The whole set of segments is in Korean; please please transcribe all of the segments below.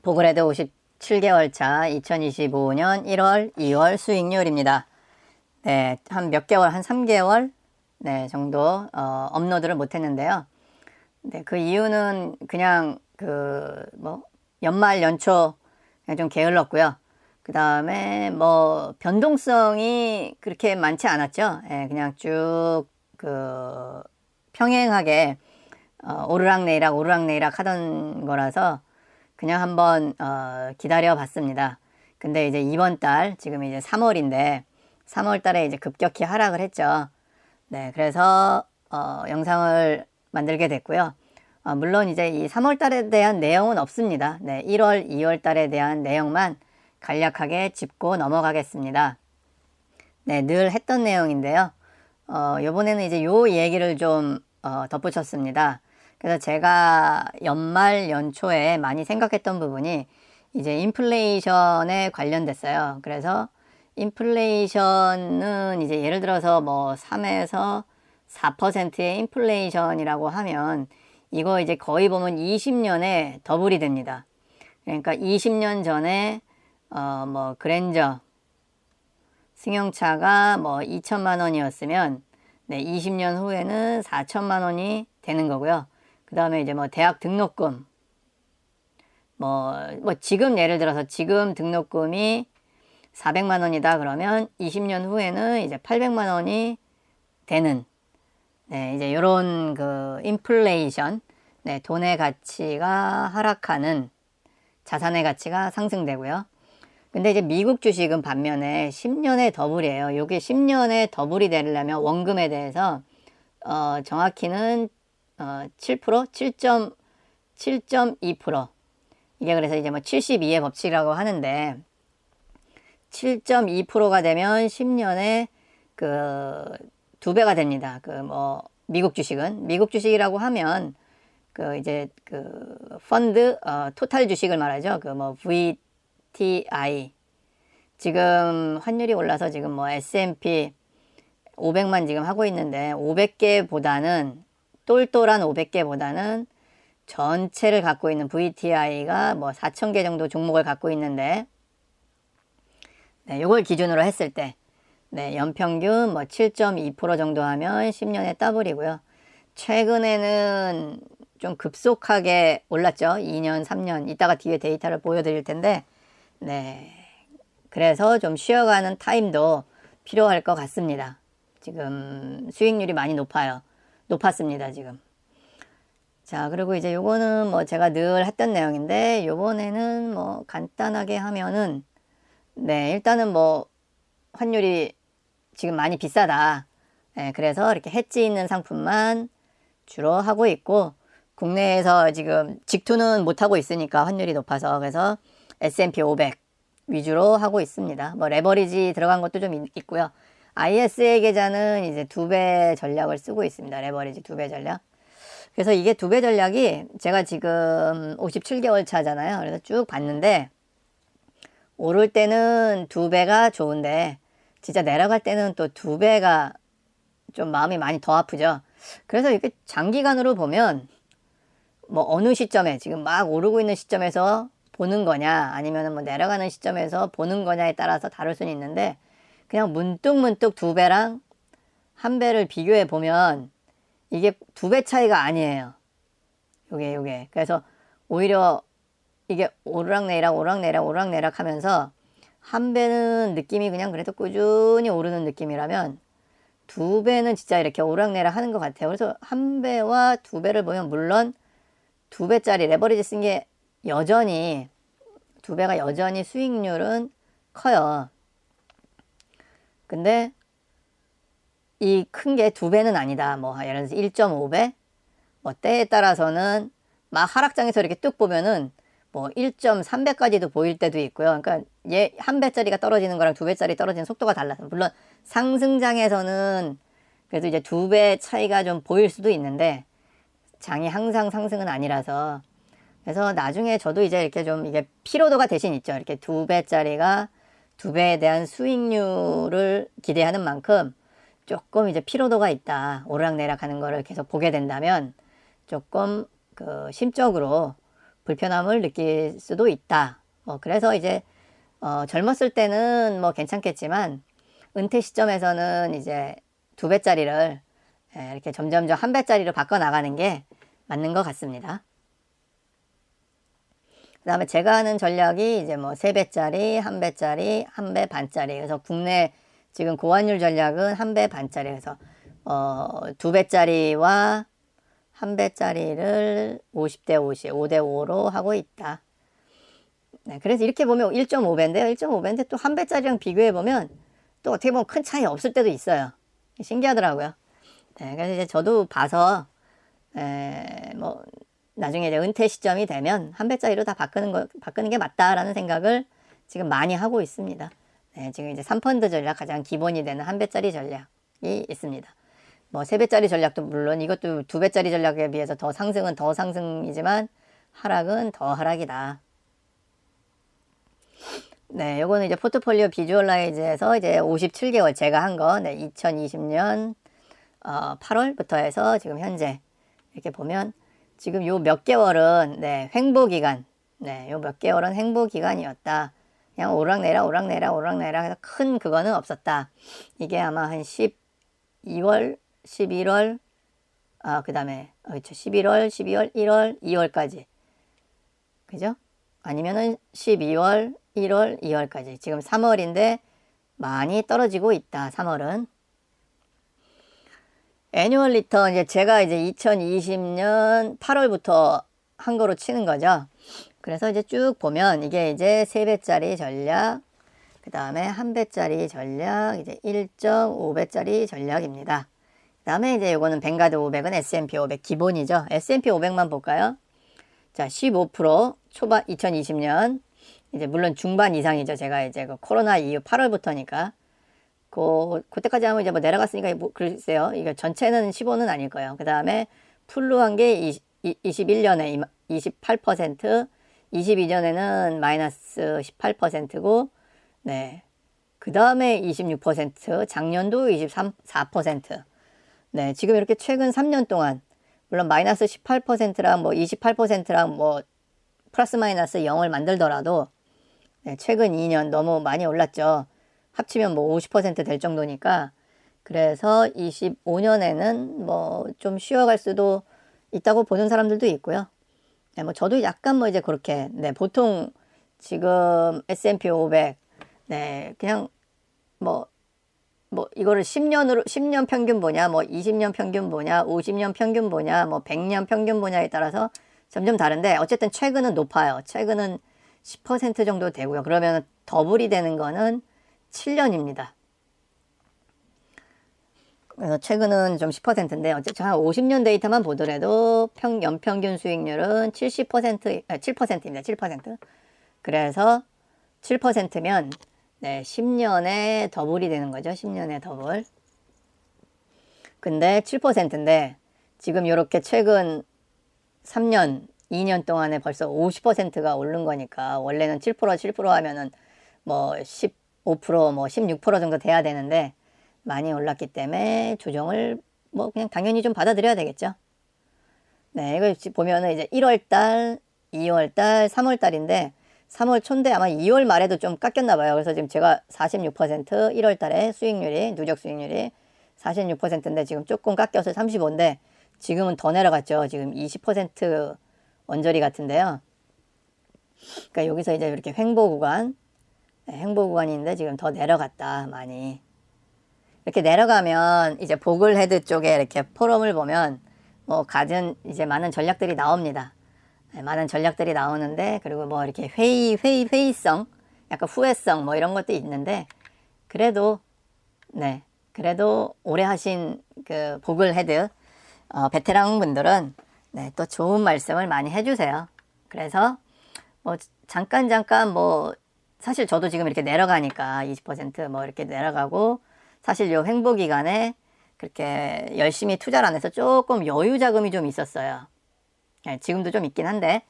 보그레드 57개월 차 2025년 1월, 2월 수익률입니다. 네, 한 몇 개월, 한 3개월 네, 정도 업로드를 못했는데요. 네, 그 이유는 그냥 연말 연초 그냥 좀 게을렀고요. 그 다음에 변동성이 그렇게 많지 않았죠. 예, 그냥 쭉 평행하게 오르락내리락 오르락내리락 하던 거라서 그냥 한번 기다려 봤습니다. 근데 이제 이번 달 지금 이제 3월인데 3월 달에 이제 급격히 하락을 했죠. 네, 그래서 영상을 만들게 됐고요. 물론 이제 이 3월 달에 대한 내용은 없습니다. 네, 1월, 2월 달에 대한 내용만 간략하게 짚고 넘어가겠습니다. 네, 늘 했던 내용인데요. 요번에는 이제 요 얘기를 좀 덧붙였습니다. 그래서 제가 연말 연초에 많이 생각했던 부분이 이제 인플레이션에 관련됐어요. 그래서 인플레이션은 이제 예를 들어서 3에서 4%의 인플레이션이라고 하면 이거 이제 거의 보면 20년에 더블이 됩니다. 그러니까 20년 전에 그랜저 승용차가 2천만 원이었으면 네, 20년 후에는 4천만 원이 되는 거고요. 그 다음에 이제 대학 등록금 지금 예를 들어서 지금 등록금이 400만 원이다 그러면 20년 후에는 이제 800만 원이 되는 네, 이제 요런 인플레이션 네, 돈의 가치가 하락하는 자산의 가치가 상승되고요. 근데 이제 미국 주식은 반면에 10년의 더블이에요. 요게 10년의 더블이 되려면 원금에 대해서 정확히는 7%? 7.2% 이게 그래서 이제 72의 법칙이라고 하는데 7.2%가 되면 10년에 2배가 됩니다. 미국 주식이라고 하면 펀드 토탈 주식을 말하죠. VTI 지금 환율이 올라서 지금 S&P 500만 지금 하고 있는데 500개보다는 똘똘한 500개보다는 전체를 갖고 있는 VTI가 4,000개 정도 종목을 갖고 있는데 네, 요걸 기준으로 했을 때 네, 연평균 7.2% 정도 하면 10년에 더블이고요. 최근에는 좀 급속하게 올랐죠. 2년, 3년. 이따가 뒤에 데이터를 보여드릴 텐데 네, 그래서 좀 쉬어가는 타임도 필요할 것 같습니다. 지금 수익률이 많이 높았습니다, 지금. 자, 그리고 이제 요거는 제가 늘 했던 내용인데 요번에는 간단하게 하면은 네, 일단은 환율이 지금 많이 비싸다. 네, 그래서 이렇게 해지 있는 상품만 주로 하고 있고 국내에서 지금 직투는 못하고 있으니까 환율이 높아서 그래서 S&P 500 위주로 하고 있습니다. 레버리지 들어간 것도 좀 있고요. ISA 계좌는 이제 2배 전략을 쓰고 있습니다. 레버리지 2배 전략. 그래서 이게 2배 전략이 제가 지금 57개월 차잖아요. 그래서 쭉 봤는데 오를 때는 2배가 좋은데 진짜 내려갈 때는 또 2배가 좀 마음이 많이 더 아프죠. 그래서 이렇게 장기간으로 보면 어느 시점에 지금 막 오르고 있는 시점에서 보는 거냐 아니면 내려가는 시점에서 보는 거냐에 따라서 다를 수는 있는데 그냥 문득 2배랑 1배를 비교해 보면 이게 2배 차이가 아니에요. 요게. 그래서 오히려 이게 오르락내리락 하면서 1배는 느낌이 그냥 그래도 꾸준히 오르는 느낌이라면 2배는 진짜 이렇게 오르락내리락 하는 것 같아요. 그래서 1배와 2배를 보면 물론 2배짜리 레버리지 쓴 게 여전히 2배가 여전히 수익률은 커요. 근데 이 큰 게 2배는 아니다. 예를 들어서 1.5배? 때에 따라서는 막 하락장에서 이렇게 뚝 보면은 1.3배까지도 보일 때도 있고요. 그러니까 1배짜리가 떨어지는 거랑 2배짜리 떨어지는 속도가 달라서 물론 상승장에서는 그래도 이제 2배 차이가 좀 보일 수도 있는데 장이 항상 상승은 아니라서 그래서 나중에 저도 이제 이렇게 좀 이게 피로도가 대신 있죠. 이렇게 2배짜리가 2배에 대한 수익률을 기대하는 만큼 조금 이제 피로도가 있다. 오르락내리락 하는 거를 계속 보게 된다면 조금 심적으로 불편함을 느낄 수도 있다. 뭐 그래서 이제 젊었을 때는 뭐 괜찮겠지만 은퇴 시점에서는 이제 2배짜리를 이렇게 점점점 1배짜리로 바꿔 나가는 게 맞는 것 같습니다. 그 다음에 제가 하는 전략이 이제 뭐 3배짜리, 1배짜리, 1배 반짜리. 그래서 국내 지금 고환율 전략은 1배 반짜리. 그래서 2배짜리와 1배짜리를 50대 50, 5대 5로 하고 있다. 네, 그래서 이렇게 보면 1.5배인데요. 1.5배인데 또 1배짜리랑 비교해 보면 또 어떻게 보면 큰 차이 없을 때도 있어요. 신기하더라고요. 네, 그래서 이제 저도 봐서 뭐 나중에 이제 은퇴 시점이 되면 1배짜리로 다 바꾸는 게 맞다라는 생각을 지금 많이 하고 있습니다. 네, 지금 이제 3펀드 전략 가장 기본이 되는 1배짜리 전략이 있습니다. 뭐 3배짜리 전략도 물론 이것도 2배짜리 전략에 비해서 더 상승은 더 상승이지만 하락은 더 하락이다. 네, 요거는 이제 포트폴리오 비주얼라이즈에서 이제 57개월 제가 한 거, 네, 2020년 8월부터 해서 지금 현재 이렇게 보면 지금 요 몇 개월은 네, 횡보 기간, 네, 요 몇 개월은 횡보 기간이었다. 그냥 오락내라 해서 큰 그거는 없었다. 이게 아마 한 12월, 11월, 그 다음에 그렇죠, 11월, 12월, 1월, 2월까지, 그죠? 아니면은 12월, 1월, 2월까지. 지금 3월인데 많이 떨어지고 있다. 3월은. 애뉴얼 리턴 이제 제가 이제 2020년 8월부터 한 거로 치는 거죠. 그래서 이제 쭉 보면 이게 이제 3배짜리 전략, 그 다음에 1배짜리 전략, 이제 1.5배짜리 전략입니다. 그 다음에 이제 요거는 뱅가드 500은 S&P 500 기본이죠. S&P 500만 볼까요? 자, 15% 초반 2020년 이제 물론 중반 이상이죠. 제가 이제 그 코로나 이후 8월부터니까 그때까지 하면 이제 뭐 내려갔으니까 뭐 글쎄요. 이거 전체는 15는 아닐 거예요. 그 다음에 풀로 한 게 21년에 28%, 22년에는 마이너스 18%고, 네. 그 다음에 26%, 작년도 24%. 네. 지금 이렇게 최근 3년 동안 물론 마이너스 18%랑 뭐 28%랑 뭐 플러스 마이너스 0을 만들더라도 네, 최근 2년 너무 많이 올랐죠. 합치면 뭐 50%될 정도니까. 그래서 25년에는 뭐 좀 쉬어갈 수도 있다고 보는 사람들도 있고요. 네, 뭐 저도 약간 뭐 이제 그렇게, 네, 보통 지금 S&P 500, 네, 그냥 뭐 이거를 10년 평균 보냐, 뭐 20년 평균 보냐, 50년 평균 보냐, 뭐 100년 평균 보냐에 따라서 점점 다른데 어쨌든 최근은 높아요. 최근은 10% 정도 되고요. 그러면 더블이 되는 거는 7년입니다. 그래서 최근은 좀 10%인데 어쨌든 한 50년 데이터만 보더라도 연평균 수익률은 7%입니다. 7%. 그래서 7%면 네, 10년에 더블이 되는 거죠. 10년에 더블. 근데 7%인데 지금 이렇게 최근 3년, 2년 동안에 벌써 50%가 오른 거니까 원래는 7% 하면은 뭐 15%, 뭐 16% 정도 돼야 되는데 많이 올랐기 때문에 조정을 뭐 그냥 당연히 좀 받아들여야 되겠죠. 네, 이거 보면은 이제 1월달, 2월달, 3월달인데 3월 초인데 아마 2월 말에도 좀 깎였나 봐요. 그래서 지금 제가 46% 1월달에 수익률이 누적 수익률이 46%인데 지금 조금 깎여서 35인데 지금은 더 내려갔죠. 지금 20% 언저리 같은데요. 그러니까 여기서 이제 이렇게 횡보 구간, 네, 횡보 구간인데 지금 더 내려갔다 많이. 이렇게 내려가면 이제 보글 헤드 쪽에 이렇게 포럼을 보면 뭐 갖은 이제 많은 전략들이 나옵니다. 네, 많은 전략들이 나오는데 그리고 뭐 이렇게 회의성, 약간 후회성 뭐 이런 것도 있는데 그래도 네, 그래도 오래 하신 그 보글 헤드 베테랑 분들은 네, 또 좋은 말씀을 많이 해주세요. 그래서 뭐 잠깐 뭐 사실 저도 지금 이렇게 내려가니까 20%뭐 이렇게 내려가고 사실 요 횡보 기간에 그렇게 열심히 투자를 안 해서 조금 여유 자금이 좀 있었어요. 네, 지금도 좀 있긴 한데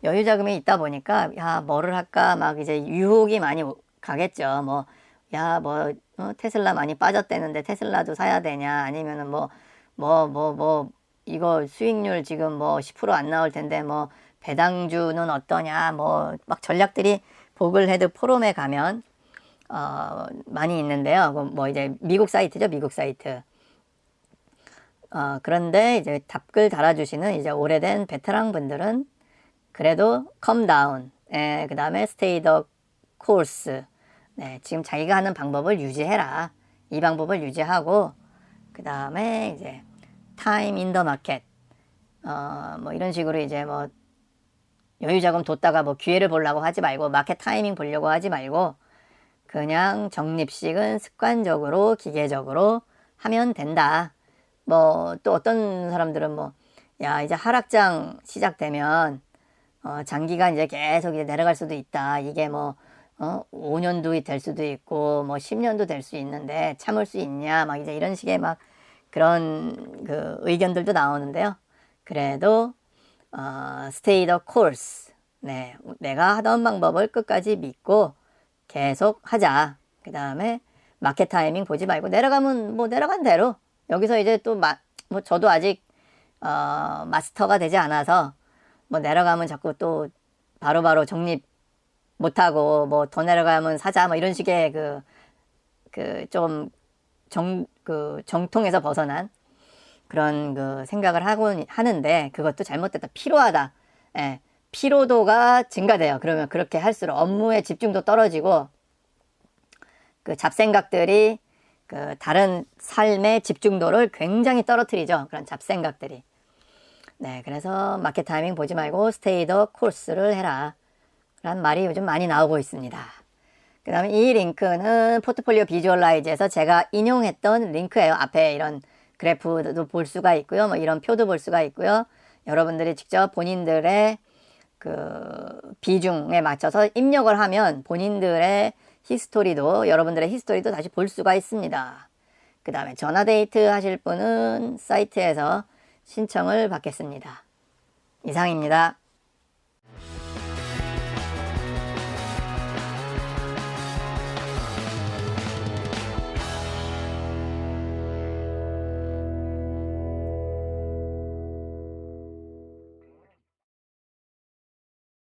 여유 자금이 있다 보니까 야 뭐를 할까 막 이제 유혹이 많이 가겠죠. 뭐 야 뭐 테슬라 많이 빠졌대는데 테슬라도 사야 되냐 아니면은 뭐 이거 수익률 지금 뭐 10% 안 나올 텐데 뭐 배당주는 어떠냐, 뭐 막 전략들이 보글헤드 포럼에 가면 많이 있는데요. 뭐 이제 미국 사이트죠, 미국 사이트. 그런데 이제 답글 달아주시는 이제 오래된 베테랑 분들은 그래도 calm down, 그 다음에 stay the course. 네, 지금 자기가 하는 방법을 유지해라. 이 방법을 유지하고, 그 다음에 이제 time in the market. 뭐 이런 식으로 이제 뭐 여유 자금 뒀다가 뭐 기회를 보려고 하지 말고, 마켓 타이밍 보려고 하지 말고, 그냥 적립식은 습관적으로, 기계적으로 하면 된다. 뭐 또 어떤 사람들은 뭐, 야, 이제 하락장 시작되면, 장기가 이제 계속 이제 내려갈 수도 있다. 이게 뭐, 5년도 될 수도 있고, 뭐 10년도 될 수 있는데 참을 수 있냐. 막 이제 이런 식의 막 그런 그 의견들도 나오는데요. 그래도, stay the course. 네. 내가 하던 방법을 끝까지 믿고 계속 하자. 그 다음에 마켓 타이밍 보지 말고 내려가면 뭐 내려간 대로 여기서 이제 또 뭐 저도 아직, 마스터가 되지 않아서 뭐 내려가면 자꾸 또 바로바로 적립 못하고 뭐 더 내려가면 사자 뭐 이런 식의 좀 정통에서 벗어난 그런 그 생각을 하는데 그것도 잘못됐다. 피로하다. 예, 피로도가 증가돼요. 그러면 그렇게 할수록 업무의 집중도 떨어지고 그 잡생각들이 그 다른 삶의 집중도를 굉장히 떨어뜨리죠. 그런 잡생각들이. 네, 그래서 마켓 타이밍 보지 말고 스테이 더 코스를 해라. 라는 말이 요즘 많이 나오고 있습니다. 그 다음에 이 링크는 포트폴리오 비주얼라이즈에서 제가 인용했던 링크예요. 앞에 이런 그래프도 볼 수가 있고요. 뭐 이런 표도 볼 수가 있고요. 여러분들이 직접 본인들의 그 비중에 맞춰서 입력을 하면 본인들의 히스토리도, 여러분들의 히스토리도 다시 볼 수가 있습니다. 그 다음에 전화 데이트 하실 분은 사이트에서 신청을 받겠습니다. 이상입니다.